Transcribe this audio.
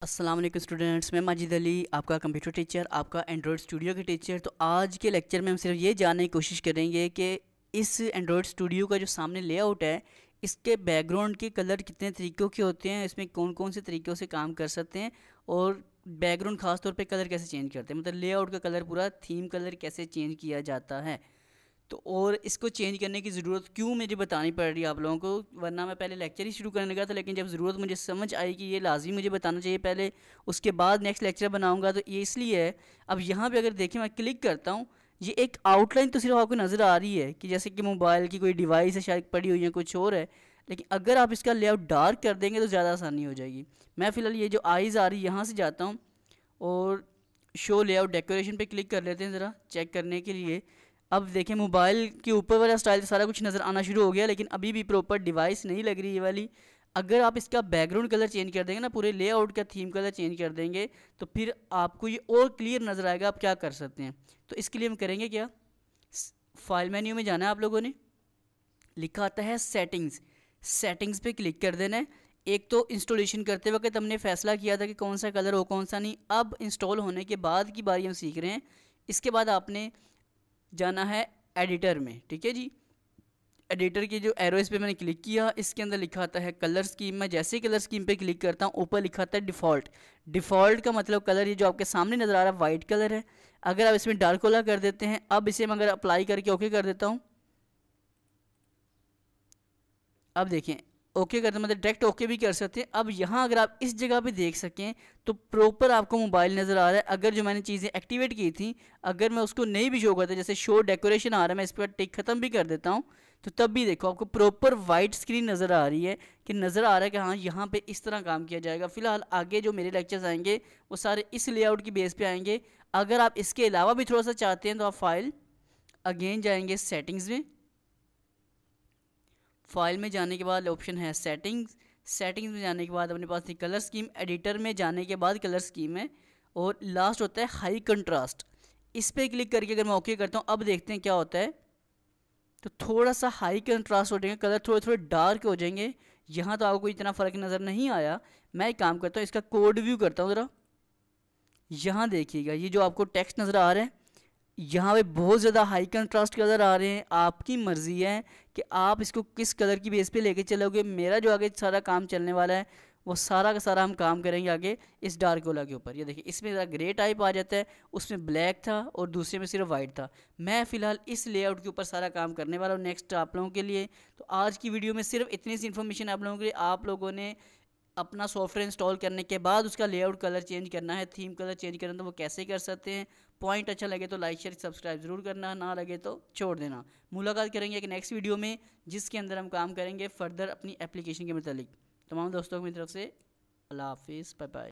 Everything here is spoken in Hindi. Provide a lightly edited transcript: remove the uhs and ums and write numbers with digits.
अस्सलाम वालेकुम स्टूडेंट्स, मैं माजिद अली, आपका कंप्यूटर टीचर, आपका एंड्रॉयड स्टूडियो के टीचर। तो आज के लेक्चर में हम सिर्फ ये जानने की कोशिश करेंगे कि इस एंड्रॉयड स्टूडियो का जो सामने लेआउट है, इसके बैकग्राउंड के कलर कितने तरीक़ों के होते हैं, इसमें कौन कौन से तरीक़ों से काम कर सकते हैं और बैकग्राउंड ख़ास तौर पे कलर कैसे चेंज करते हैं, मतलब लेआउट का कलर पूरा थीम कलर कैसे चेंज किया जाता है। तो और इसको चेंज करने की ज़रूरत क्यों मुझे बतानी पड़ रही है आप लोगों को, वरना मैं पहले लेक्चर ही शुरू करने लगा था, लेकिन जब ज़रूरत मुझे समझ आई कि ये लाजिम मुझे बताना चाहिए पहले, उसके बाद नेक्स्ट लेक्चर बनाऊंगा, तो ये इसलिए है। अब यहाँ पे अगर देखें, मैं क्लिक करता हूँ, ये एक आउटलाइन तो सिर्फ आपको नज़र आ रही है कि जैसे कि मोबाइल की कोई डिवाइस है, शायद पड़ी हुई है, कुछ और है। लेकिन अगर आप इसका लेआउट डार्क कर देंगे तो ज़्यादा आसानी हो जाएगी। मैं फ़िलहाल ये जो आइज़ आ रही है यहाँ से जाता हूँ और शो लेआउट डेकोरेशन पे क्लिक कर लेते हैं ज़रा चेक करने के लिए। अब देखें, मोबाइल के ऊपर वाला स्टाइल सारा कुछ नज़र आना शुरू हो गया, लेकिन अभी भी प्रॉपर डिवाइस नहीं लग रही ये वाली। अगर आप इसका बैकग्राउंड कलर चेंज कर देंगे ना, पूरे लेआउट का थीम कलर चेंज कर देंगे, तो फिर आपको ये और क्लियर नज़र आएगा आप क्या कर सकते हैं। तो इसके लिए हम करेंगे क्या, फाइल मेन्यू में जाना है, आप लोगों ने लिखा आता है सेटिंग्स, सेटिंग्स पे क्लिक कर देना है। एक तो इंस्टॉलेशन करते वक्त हमने फैसला किया था कि कौन सा कलर हो कौन सा नहीं, अब इंस्टॉल होने के बाद की बारी हम सीख रहे हैं। इसके बाद आपने जाना है एडिटर में, ठीक है जी। एडिटर की जो एरो इस पे मैंने क्लिक किया, इसके अंदर लिखा आता है कलर स्कीम। मैं जैसे ही कलर स्कीम पे क्लिक करता हूँ, ऊपर लिखा आता है डिफ़ॉल्ट। डिफ़ॉल्ट का मतलब कलर ये जो आपके सामने नज़र आ रहा है वाइट कलर है। अगर आप इसमें डार्क कलर कर देते हैं, अब इसे मैं अगर अप्लाई करके ओके कर देता हूँ, अब देखें ओके करते मतलब डायरेक्ट ओके भी कर सकते हैं। अब यहाँ अगर आप इस जगह पे देख सकें तो प्रॉपर आपको मोबाइल नज़र आ रहा है। अगर जो मैंने चीज़ें एक्टिवेट की थी, अगर मैं उसको नहीं भी शो करता, जैसे शो डेकोरेशन आ रहा है, मैं इस पर टिक ख़त्म भी कर देता हूँ, तो तब भी देखो आपको प्रॉपर वाइट स्क्रीन नज़र आ रही है कि नज़र आ रहा है कि हाँ यहाँ पर इस तरह काम किया जाएगा। फ़िलहाल आगे जो मेरे लेक्चर्स आएंगे वो सारे इस लेआउट की बेस पर आएंगे। अगर आप इसके अलावा भी थोड़ा सा चाहते हैं तो आप फाइल अगेन जाएंगे सेटिंग्स में। फाइल में जाने के बाद ऑप्शन है सेटिंग्स, सेटिंग्स में जाने के बाद अपने पास थी कलर स्कीम, एडिटर में जाने के बाद कलर स्कीम है, और लास्ट होता है हाई कंट्रास्ट। इस पर क्लिक करके अगर मैं ओके करता हूँ, अब देखते हैं क्या होता है। तो थोड़ा सा हाई कंट्रास्ट हो जाएंगे, कलर थोड़े थोड़े डार्क हो जाएंगे। यहाँ तो आपको इतना फ़र्क नज़र नहीं आया। मैं एक काम करता हूँ, इसका कोड व्यू करता हूँ ज़रा। यहाँ देखिएगा, ये जो आपको टेक्स्ट नज़र आ रहा है, यहाँ पे बहुत ज़्यादा हाई कंट्रास्ट कलर आ रहे हैं। आपकी मर्ज़ी है कि आप इसको किस कलर की बेस पे लेके चलोगे। मेरा जो आगे सारा काम चलने वाला है, वो सारा का सारा हम काम करेंगे आगे इस डार्क वाला के ऊपर। ये देखिए, इसमें ज़रा ग्रे टाइप आ जाता है, उसमें ब्लैक था और दूसरे में सिर्फ वाइट था। मैं फ़िलहाल इस लेआउट के ऊपर सारा काम करने वाला हूँ नेक्स्ट आप लोगों के लिए। तो आज की वीडियो में सिर्फ इतनी सी इन्फॉर्मेशन आप लोगों के लिए। आप लोगों ने अपना सॉफ्टवेयर इंस्टॉल करने के बाद उसका लेआउट कलर चेंज करना है, थीम कलर चेंज करना, तो वो कैसे कर सकते हैं। पॉइंट अच्छा लगे तो लाइक शेयर सब्सक्राइब ज़रूर करना, ना लगे तो छोड़ देना। मुलाकात करेंगे एक नेक्स्ट वीडियो में, जिसके अंदर हम काम करेंगे फर्दर अपनी एप्लीकेशन के मतलब। तमाम दोस्तों की तरफ से अल्लाह हाफिज़, बाय बाय।